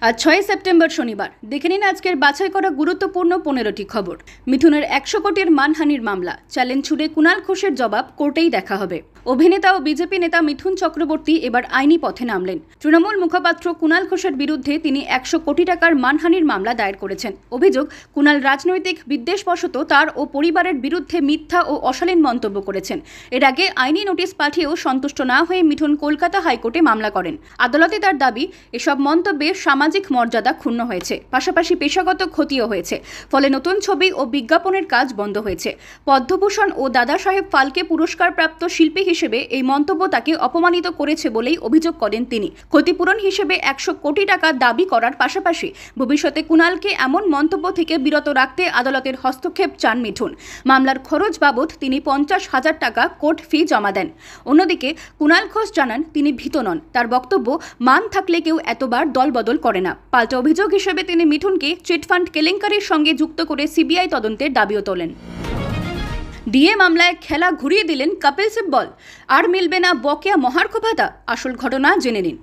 আজ ৬ সেপ্টেম্বর শনিবার দেখে নিন আজকের বাছাই করা গুরুত্বপূর্ণ ১৫টি খবর। মিথুনের ১০০ কোটির মানহানির মামলা, চ্যালেঞ্জ ছুড়ে কুণাল ঘোষের জবাব কোর্টেই দেখা হবে। অভিনেতা ও বিজেপি নেতা মিথুন চক্রবর্তী এবার আইনি পথে নামলেন। তৃণমূল মুখপাত্র কুণাল ঘোষের বিরুদ্ধে তিনি ১০০ কোটি টাকার মানহানির মামলা দায়ের করেছেন। অভিযোগ, কুণাল রাজনৈতিক বিদ্বেষবশত তার ও পরিবারের বিরুদ্ধে মিথ্যা ও অশালীন মন্তব্য করেছেন। এর আগে আইনি নোটিশ পাঠিয়েও সন্তুষ্ট না হয়ে মিথুন কলকাতা হাইকোর্টে মামলা করেন। আদালতে তার দাবি, এসব মন্তব্যে সামাজিক মর্যাদা ক্ষুণ্ণ হয়েছে, পাশাপাশি পেশাগত ক্ষতিও হয়েছে। ফলে নতুন ছবি ও বিজ্ঞাপনের কাজ বন্ধ হয়েছে। পদ্মভূষণ ও দাদা সাহেব ফালকে পুরস্কারপ্রাপ্ত শিল্পী হিসেবে এই মন্তব্য তাকে অপমানিত করেছে বলেই অভিযোগ করেন তিনি। ক্ষতিপূরণ হিসেবে ১০০ কোটি টাকা দাবি করার পাশাপাশি ভবিষ্যতে কুণালকে এমন মন্তব্য থেকে বিরত রাখতে আদালতের হস্তক্ষেপ চান মিঠুন। মামলার খরচ বাবদ তিনি ৫০,০০০ টাকা কোর্ট ফি জমা দেন। অন্যদিকে কুণাল ঘোষ জানান, তিনি ভীত নন। তার বক্তব্য, মান থাকলে কেউ এতবার দলবদল করে না। পাল্টা অভিযোগ হিসেবে তিনি মিঠুনকে চিটফান্ড কেলেঙ্কারির সঙ্গে যুক্ত করে সিবিআই তদন্তের দাবিও তোলেন। ডিএ মামলায় খেলা ঘুরিয়ে দিলেন কপিল সিব্বল। আর মিলবে না বকেয়া মহার্ঘ ভাতা? আসল ঘটনা জেনে নিন।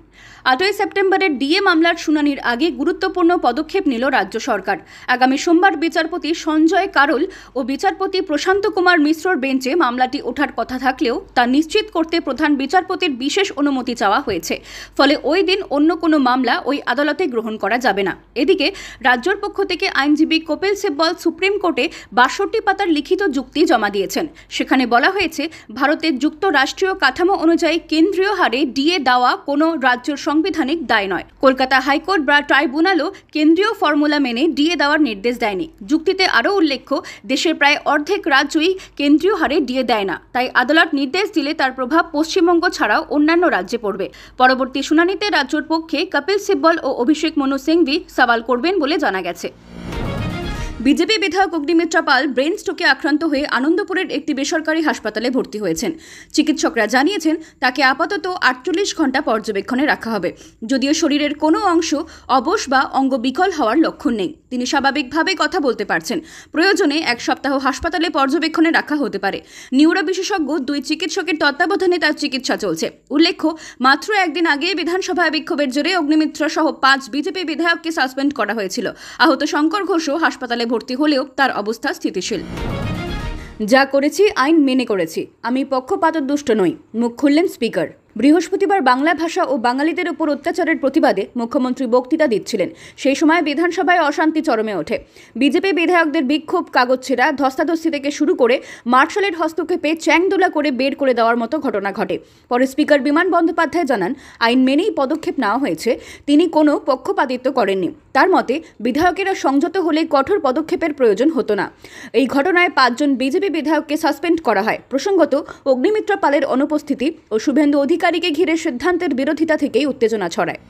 ৮ই সেপ্টেম্বরের ডিএ মামলার শুনানির আগে গুরুত্বপূর্ণ পদক্ষেপ নিল রাজ্য সরকার। আগামী সোমবার বিচারপতি সঞ্জয় কারোল ও বিচারপতি প্রশান্ত কুমার মিশ্রর বেঞ্চে মামলাটি ওঠার কথা থাকলেও তা নিশ্চিত করতে প্রধান বিচারপতির বিশেষ অনুমতি চাওয়া হয়েছে। ফলে ওই দিন অন্য কোনো মামলা ওই আদালতে গ্রহণ করা যাবে না। এদিকে রাজ্যের পক্ষ থেকে আইনজীবী কপিল সিব্বল সুপ্রিম কোর্টে ৬২ পাতার লিখিত যুক্তি জমা দিয়েছেন। সেখানে বলা হয়েছে, ভারতের যুক্তরাষ্ট্রীয় কাঠামো অনুযায়ী কেন্দ্রীয় হারে ডিএ দেওয়া কোনো রাজ্যের সাংবিধানিক দায় নয়। কলকাতা হাইকোর্ট বা ট্রাইব্যুনালও কেন্দ্রীয় ফর্মুলা মেনে ডিএ দেওয়ার নির্দেশ দেয়নি। যুক্তিতে আরও উল্লেখ্য, দেশের প্রায় অর্ধেক রাজ্যই কেন্দ্রীয় হারে ডিএ দেয় না। তাই আদালত নির্দেশ দিলে তার প্রভাব পশ্চিমবঙ্গ ছাড়াও অন্যান্য রাজ্যে পড়বে। পরবর্তী শুনানিতে রাজ্যের পক্ষে কপিল সিব্বল ও অভিষেক মনু সিংভি সওয়াল করবেন বলে জানা গেছে। বিজেপি বিধায়ক অগ্নিমিত্রা পাল ব্রেন স্ট্রোকে আক্রান্ত হয়ে আনন্দপুরের একটি বেসরকারি হাসপাতালে ভর্তি হয়েছেন। চিকিৎসকরা জানিয়েছেন, তাকে আপাতত ৪৮ ঘন্টা পর্যবেক্ষণে রাখা হবে। যদিও শরীরের কোনো অংশ অবশ বা অঙ্গ বিকল হওয়ার লক্ষণ নেই, তিনি স্বাভাবিকভাবে কথা বলতে পারছেন। প্রয়োজনে ১ সপ্তাহ হাসপাতালে পর্যবেক্ষণে রাখা হতে পারে। নিউরো বিশেষজ্ঞ ২ চিকিৎসকের তত্ত্বাবধানে তার চিকিৎসা চলছে। উল্লেখ্য, মাত্র একদিন আগে বিধানসভায় বিক্ষোভের জেরে অগ্নিমিত্রা সহ ৫ বিজেপি বিধায়ককে সাসপেন্ড করা হয়েছিল। আহত শঙ্কর ঘোষও হাসপাতালে ভর্তি হলেও তার অবস্থা স্থিতিশীল। যা করেছি আইন মেনে করেছি, আমি পক্ষপাতদুষ্ট নই, মুখ খুললেন স্পিকার। বৃহস্পতিবার বাংলা ভাষা ও বাঙালিদের উপর অত্যাচারের প্রতিবাদে মুখ্যমন্ত্রী বক্তৃতা দিচ্ছিলেন। সেই সময় বিধানসভায় অশান্তি চরমে ওঠে। বিজেপি বিধায়কদের বিক্ষোভ, কাগজ ছেঁড়া, ধস্তাধস্তি থেকে শুরু করে মার্শালের হস্তক্ষেপে চ্যাংদোলা করে বের করে দেওয়ার মতো ঘটনা ঘটে। পরে স্পিকার বিমান বন্দ্যোপাধ্যায় জানান, আইন মেনেই পদক্ষেপ নেওয়া হয়েছে, তিনি কোনো পক্ষপাতিত্ব করেননি। তার মতে, বিধায়কেরা সংযত হলে কঠোর পদক্ষেপের প্রয়োজন হতো না। এই ঘটনায় ৫ জন বিজেপি বিধায়ককে সাসপেন্ড করা হয়। প্রসঙ্গত, অগ্নিমিত্রা পালের অনুপস্থিতি ও শুভেন্দু অধিকারীকে ঘিরে সিদ্ধান্তের বিরোধিতা থেকেই উত্তেজনা ছড়ায়।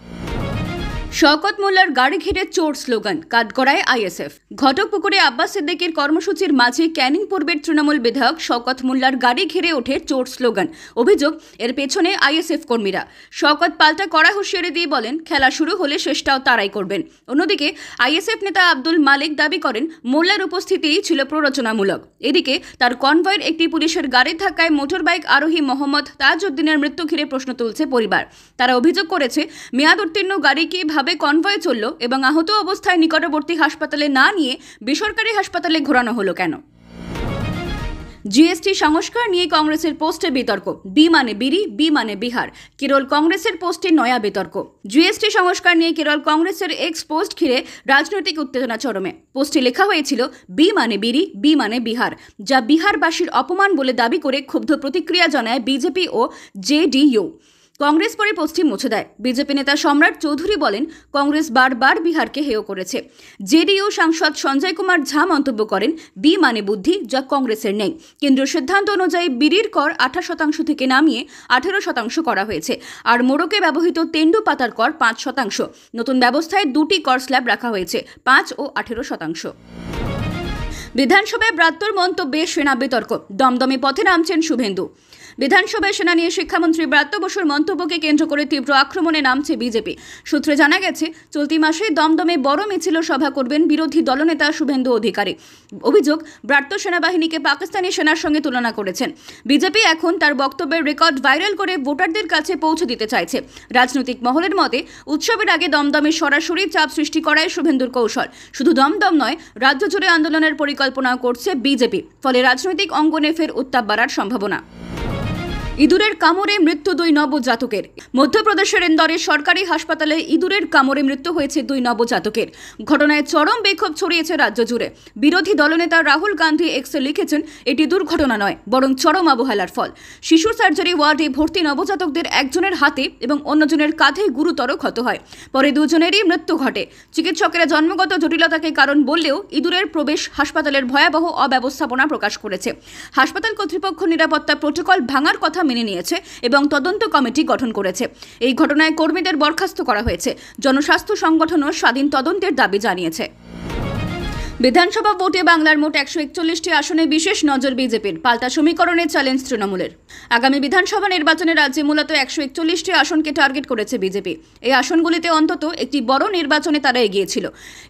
শওকত মোল্লার গাড়ি ঘিরে চোর স্লোগান, কাঠগড়ায় আইএসএফ। ঘটকপুকুরে আব্বাস সিদ্দিকের কর্মসূচির মাঝে ক্যানিং পূর্বের তৃণমূল বিধায়ক শওকত মোল্লার গাড়ি ঘিরে ওঠে চোর স্লোগান। অভিযোগ, এর পেছনে আইএসএফ কর্মীরা। শওকত পাল্টা কড়া হুঁশিয়ারি দিয়ে বলেন, খেলা শুরু হলে শেষটাও তারাই করবেন। অন্যদিকে আইএসএফ নেতা আব্দুল মালিক দাবি করেন, মোল্লার উপস্থিতিই ছিল প্ররোচনামূলক। এদিকে তার কনভয়ের একটি পুলিশের গাড়ির ধাক্কায় মোটরবাইক আরোহী মোহাম্মদ তাজউদ্দিনের মৃত্যু ঘিরে প্রশ্ন তুলছে পরিবার। তারা অভিযোগ করেছে, মেয়াদ উত্তীর্ণ গাড়িকে কনভয় চলল এবং আহত অবস্থায় নিকটবর্তী হাসপাতালে না নিয়ে বেসরকারি হাসপাতালে ঘোরানো হলো কেন? জিএসটি সংস্কার নিয়ে কংগ্রেসের পোস্টে বিতর্ক। বি মানে বিড়ি, বি মানে বিহার। কেরল কংগ্রেসের পোস্টে নয়া বিতর্ক। জিএসটি সংস্কার নিয়ে কেরল কংগ্রেসের এক্স পোস্ট ঘিরে রাজনৈতিক উত্তেজনা চরমে। পোস্টে লেখা হয়েছিল, বি মানে বিড়ি, বি মানে বিহার, যা বিহারবাসীর অপমান বলে দাবি করে ক্ষুব্ধ প্রতিক্রিয়া জানায় বিজেপি ও জেডিইউ। কংগ্রেস পরে পোস্টটি মুছে দেয়। বিজেপি নেতা সম্রাট চৌধুরী বলেন, কংগ্রেস বারবার বিহারকে হেয় করেছে। জেডিইউ সাংসদ সঞ্জয় কুমার ঝা মন্তব্য করেন, বি মানে বুদ্ধি, যা কংগ্রেসের নেই। কেন্দ্রীয় সিদ্ধান্ত অনুযায়ী বিড়ির কর ২৮% থেকে নামিয়ে ১৮% করা হয়েছে। আর মোড়কে ব্যবহৃত তেন্ডু পাতার কর ৫%। নতুন ব্যবস্থায় ২টি কর স্ল্যাব রাখা হয়েছে, ৫ ও ১৮%। বিধানসভায় ব্রাত্যর মন্তব্যে সেনা বিতর্ক, দমদমে পথে নামছেন শুভেন্দু। বিধানসভায় সেনা নিয়ে শিক্ষামন্ত্রী ব্রাত্য বসুর মন্তব্যকে কেন্দ্র করে তীব্র আক্রমণে নামছে বিজেপি। সূত্রে জানা গেছে, চলতি মাসে দমদমে বড় মিছিল সভা করবেন বিরোধী দলনেতা শুভেন্দু অধিকারী। অভিযোগ, ব্রাত্য সেনাবাহিনীকে পাকিস্তানি সেনার সঙ্গে তুলনা করেছেন। বিজেপি এখন তার বক্তব্যের রেকর্ড ভাইরাল করে ভোটারদের কাছে পৌঁছে দিতে চাইছে। রাজনৈতিক মহলের মতে, উৎসবের আগে দমদমে সরাসরি চাপ সৃষ্টি করাই শুভেন্দুর কৌশল। শুধু দমদম নয়, রাজ্য জুড়ে আন্দোলনের পরিকল্পনা করছে বিজেপি। ফলে রাজনৈতিক অঙ্গনে ফের উত্তাপ বাড়ার সম্ভাবনা। ইঁদুরের কামড়ে মৃত্যু 2 নবজাতকের। মধ্যপ্রদেশের ইন্দোরের সরকারি হাসপাতালে ইঁদুরের কামড়ে মৃত্যু হয়েছে 2 নবজাতকের। ঘটনায় চরম বিক্ষোভ ছড়িয়েছে রাজ্য জুড়ে। বিরোধী দলনেতা রাহুল গান্ধী এক্সে লিখেছেন, এটি দুর্ঘটনা নয়, বরং চরম অবহেলার ফল। শিশু সার্জারি ওয়ার্ডে ভর্তি নবজাতকদের একজনের হাতে এবং অন্যজনের কাঁধে গুরুতর ক্ষত হয়। পরে দুজনেরই মৃত্যু ঘটে। চিকিৎসকেরা জন্মগত জটিলতাকে কারণ বললেও ইঁদুরের প্রবেশ হাসপাতালের ভয়াবহ অব্যবস্থাপনা প্রকাশ করেছে। হাসপাতাল কর্তৃপক্ষ নিরাপত্তা প্রোটোকল ভাঙার কথা মেনে নিয়েছে এবং তদন্ত কমিটি গঠন করেছে। এই ঘটনায় কর্মীদের বরখাস্ত করা হয়েছে। জনস্বাস্থ্য সংগঠনও স্বাধীন তদন্তের দাবি জানিয়েছে। বিধানসভা ভোটে বাংলার মোট 141টি আসনে বিশেষ নজর বিজেপির। পাল্টা সমীকরণে চ্যালেঞ্জ তৃণমূলের। আগামী বিধানসভা নির্বাচনে রাজ্যে মূলত 141টি আসনকে টার্গেট করেছে বিজেপি। এই আসনগুলিতে অন্তত একটি বড় নির্বাচনে তারা এগিয়েছিল।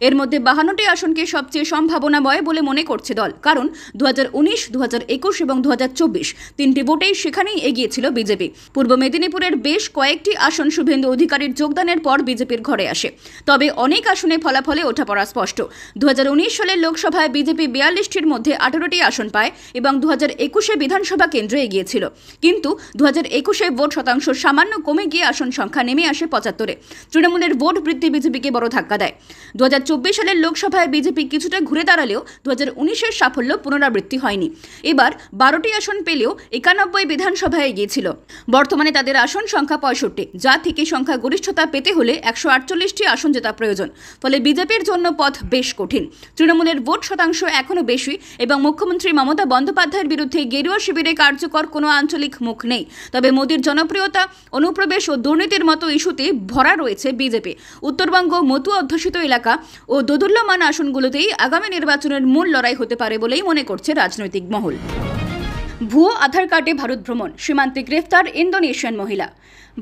এর মধ্যে 52টি আসনকে সবচেয়ে সম্ভাবনাময় বলে মনে করছে দল। কারণ 2019, 2021 এবং 2024 তিনটি ভোটেই সেখানেই এগিয়েছিল বিজেপি। পূর্ব মেদিনীপুরের বেশ কয়েকটি আসন শুভেন্দু অধিকারীর যোগদানের পর বিজেপির ঘরে আসে। তবে অনেক আসনে ফলাফলে ওঠাপড়া স্পষ্ট। 2019 সালের লোকসভায় বিজেপি 42টির মধ্যে 18টি আসন পায় এবং 2021 বিধানসভা কেন্দ্রে এগিয়েছিল। কিন্তু 2021 ভোট শতাংশ সামান্য কমে গিয়ে আসন সংখ্যা নেমে আসে 75-এ। তৃণমূলের ভোট বৃদ্ধি বিজেপিকে বড় ধাক্কা দেয়। 2024 সালের লোকসভায় বিজেপি কিছুটা ঘুরে দাঁড়ালেও 2019-এর সাফল্য পুনরাবৃত্তি হয়নি। এবার 12টি আসন পেলেও 91 বিধানসভায় এগিয়েছিল। বর্তমানে তাদের আসন সংখ্যা 65, যা থেকে সংখ্যা গরিষ্ঠতা পেতে হলে 148টি আসন জেতা প্রয়োজন। ফলে বিজেপির জন্য পথ বেশ কঠিন। তৃণমূলের ভোট শতাংশ এখনও বেশি এবং মুখ্যমন্ত্রী মমতা বন্দ্যোপাধ্যায়ের বিরুদ্ধে গেরুয়া শিবিরে কার্যকর কোনো আঞ্চলিক মুখ নেই। তবে মোদির জনপ্রিয়তা, অনুপ্রবেশ ও দুর্নীতির মতো ইস্যুতে ভরা রয়েছে বিজেপি। উত্তরবঙ্গ, মতুয়া অধ্যুষিত এলাকা ও দোদুল্যমান আসনগুলোতেই আগামী নির্বাচনের মূল লড়াই হতে পারে বলেই মনে করছে রাজনৈতিক মহল। ভুয়ো আধার কার্ডে ভারত ভ্রমণ, সীমান্তে গ্রেফতার ইন্দোনেশিয়ান মহিলা।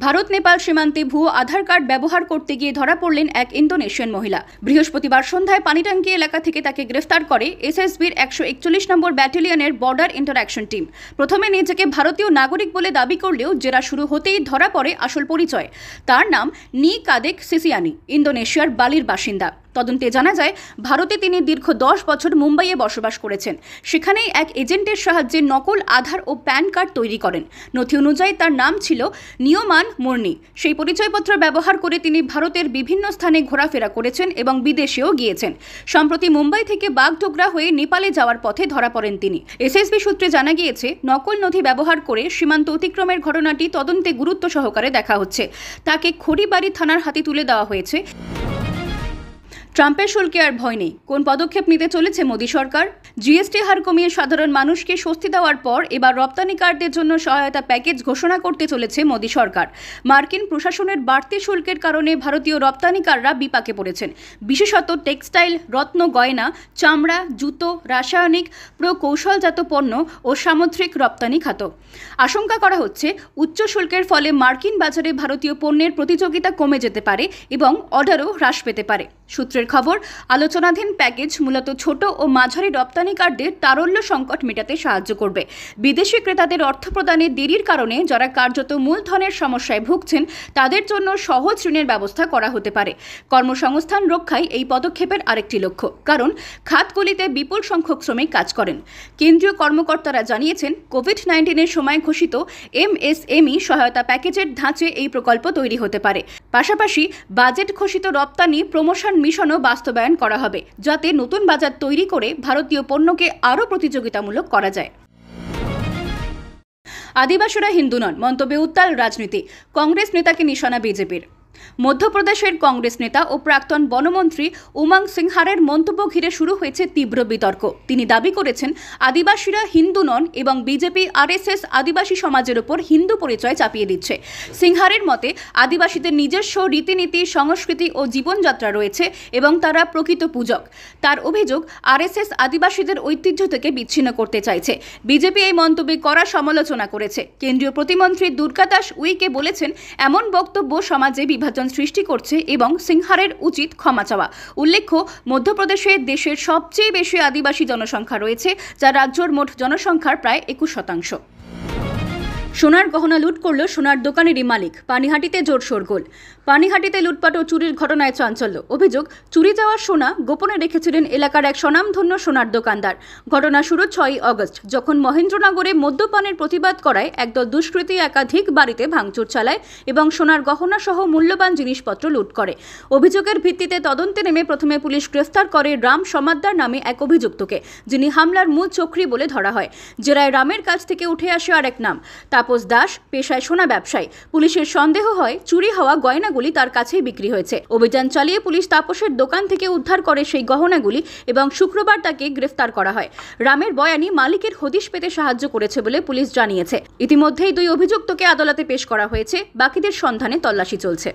ভারত নেপাল সীমান্তে ভুয়ো আধার কার্ড ব্যবহার করতে গিয়ে ধরা পড়লেন এক ইন্দোনেশিয়ান মহিলা। বৃহস্পতিবার সন্ধ্যায় পানিটাঙ্কি এলাকা থেকে তাকে গ্রেফতার করে এসএসবির 141 নম্বর ব্যাটালিয়নের বর্ডার ইন্টারঅ্যাকশন টিম। প্রথমে নিজেকে ভারতীয় নাগরিক বলে দাবি করলেও জেরা শুরু হতেই ধরা পড়ে আসল পরিচয়। তার নাম নি কাদেক সিসিয়ানি, ইন্দোনেশিয়ার বালির বাসিন্দা। তদন্তে জানা যায়, ভারতে তিনি দীর্ঘ 10 বছর মুম্বাইয়ে বসবাস করেছেন। সেখানেই এক এজেন্টের সাহায্যে নকল আধার ও প্যান কার্ড তৈরি করেন। নথি অনুযায়ী তার নাম ছিল নিয়মান মুর্নি। সেই পরিচয়পত্র ব্যবহার করে তিনি ভারতের বিভিন্ন স্থানে ঘোরাফেরা করেছেন এবং বিদেশেও গিয়েছেন। সম্প্রতি মুম্বাই থেকে বাগডোগরা হয়ে নেপালে যাওয়ার পথে ধরা পড়েন তিনি। এসএসবি সূত্রে জানা গিয়েছে, নকল নথি ব্যবহার করে সীমান্ত অতিক্রমের ঘটনাটি তদন্তে গুরুত্ব সহকারে দেখা হচ্ছে। তাকে খড়িবাড়ি থানার হাতে তুলে দেওয়া হয়েছে। ট্রাম্পের শুল্কে আর ভয় নেই। কোন পদক্ষেপ নিতে চলেছে মোদী সরকার? জিএসটি হার কমিয়ে সাধারণ মানুষকে স্বস্তি দেওয়ার পর এবার রপ্তানিকারদের জন্য সহায়তা প্যাকেজ ঘোষণা করতে চলেছে মোদী সরকার। মার্কিন প্রশাসনের বাড়তি শুল্কের কারণে ভারতীয় রপ্তানিকাররা বিপাকে পড়েছেন। বিশেষত টেক্সটাইল, রত্ন গয়না, চামড়া, জুতো, রাসায়নিক, প্রকৌশলজাত পণ্য ও সামুদ্রিক রপ্তানি খাত। আশঙ্কা করা হচ্ছে, উচ্চ শুল্কের ফলে মার্কিন বাজারে ভারতীয় পণ্যের প্রতিযোগিতা কমে যেতে পারে এবং অর্ডারও হ্রাস পেতে পারে। সূত্রের খবর, আলোচনাধীন প্যাকেজ মূলত ছোট ও মাঝারি রপ্তানিকারদের তারল্য সংকট মেটাতে সাহায্য করবে। বিদেশি ক্রেতাদের অর্থ প্রদানে দেরির কারণে যারা কার্যত মূলধনের সমস্যায় ভুগছেন, তাদের জন্য সহজ ঋণের ব্যবস্থা করা হতে পারে। কর্মসংস্থান রক্ষায় এই পদক্ষেপের আরেকটি লক্ষ্য, কারণ খাতগুলিতে বিপুল সংখ্যক শ্রমিক কাজ করেন। কেন্দ্রীয় কর্মকর্তারা জানিয়েছেন, কোভিড-19-এর সময় ঘোষিত এমএসএমই সহায়তা প্যাকেজের ধাঁচে এই প্রকল্প তৈরি হতে পারে। পাশাপাশি বাজেট ঘোষিত রপ্তানি প্রমোশন মিশনও বাস্তবায়ন করা হবে, যাতে নতুন বাজার তৈরি করে ভারতীয় পণ্যকে আরও প্রতিযোগিতামূলক করা যায়। আদিবাসীরা হিন্দু নন, মন্তব্যে উত্তাল রাজনীতি। কংগ্রেস নেতাকে নিশানা বিজেপির। মধ্যপ্রদেশের কংগ্রেস নেতা ও প্রাক্তন বনমন্ত্রী উমং সিংহারের মন্তব্য ঘিরে শুরু হয়েছে তীব্র বিতর্ক। তিনি দাবি করেছেন আদিবাসীরা হিন্দু নন এবং বিজেপি আরএসএস আদিবাসী সমাজের উপর হিন্দু পরিচয় চাপিয়ে দিচ্ছে। সিংহারের মতে আদিবাসীদের নিজস্ব রীতিনীতি, সংস্কৃতি ও জীবনযাত্রা রয়েছে এবং তারা প্রকৃত পূজক। তার অভিযোগ আরএসএস আদিবাসীদের ঐতিহ্য থেকে বিচ্ছিন্ন করতে চাইছে। বিজেপি এই মন্তব্যে কড়া সমালোচনা করেছে। কেন্দ্রীয় প্রতিমন্ত্রী দুর্গা দাস উইকে বলেছেন এমন বক্তব্য সমাজে বিভাজন সৃষ্টি করছে এবং সিংহারের উচিত ক্ষমা চাওয়া। উল্লেখ্য, মধ্যপ্রদেশে দেশের সবচেয়ে বেশি আদিবাসী জনসংখ্যা রয়েছে, যা রাজ্যের মোট জনসংখ্যার প্রায় 21%। সোনার গহনা লুট করল সোনার দোকানেরই মালিক। পানিহাটিতে জোর শোরগোল। পানিহাটিতে লুটপাট ও চুরির ঘটনায় চাঞ্চল্য। অভিযোগ, চুরি যাওয়া সোনা গোপনে রেখেছিলেন এলাকার এক স্বনামধন্য সোনার দোকানদার। ঘটনা শুরু 6ই আগস্ট, যখন মহেন্দ্রনগরে মদ্যপানের প্রতিবাদ করায় একদল দুষ্কৃতী একাধিক বাড়িতে ভাঙচুর চালায় এবং সোনার গহনা সহ মূল্যবান জিনিসপত্র লুট করে। অভিযোগের ভিত্তিতে তদন্তে নেমে প্রথমে পুলিশ গ্রেফতার করে রাম সমাদ্দার নামে এক অভিযুক্তকে, যিনি হামলার মূল চক্রী বলে ধরা হয়। জেরায় রামের কাছ থেকে উঠে আসে আরেক নাম, তাপস দাস, পেশায় সোনা ব্যবসায়ী। পুলিশের সন্দেহ হয় চুরি হওয়া গয়নাগুলি তার কাছেই বিক্রি হয়েছে। অভিযান চালিয়ে পুলিশ তাপসের দোকান থেকে উদ্ধার করে সেই গহনাগুলি এবং শুক্রবার তাকে গ্রেফতার করা হয়। রামের বয়ানি মালিকের হদিশ পেতে সাহায্য করেছে বলে পুলিশ জানিয়েছে। ইতিমধ্যেই দুই অভিযুক্তকে আদালতে পেশ করা হয়েছে। বাকিদের সন্ধানে তল্লাশি চলছে।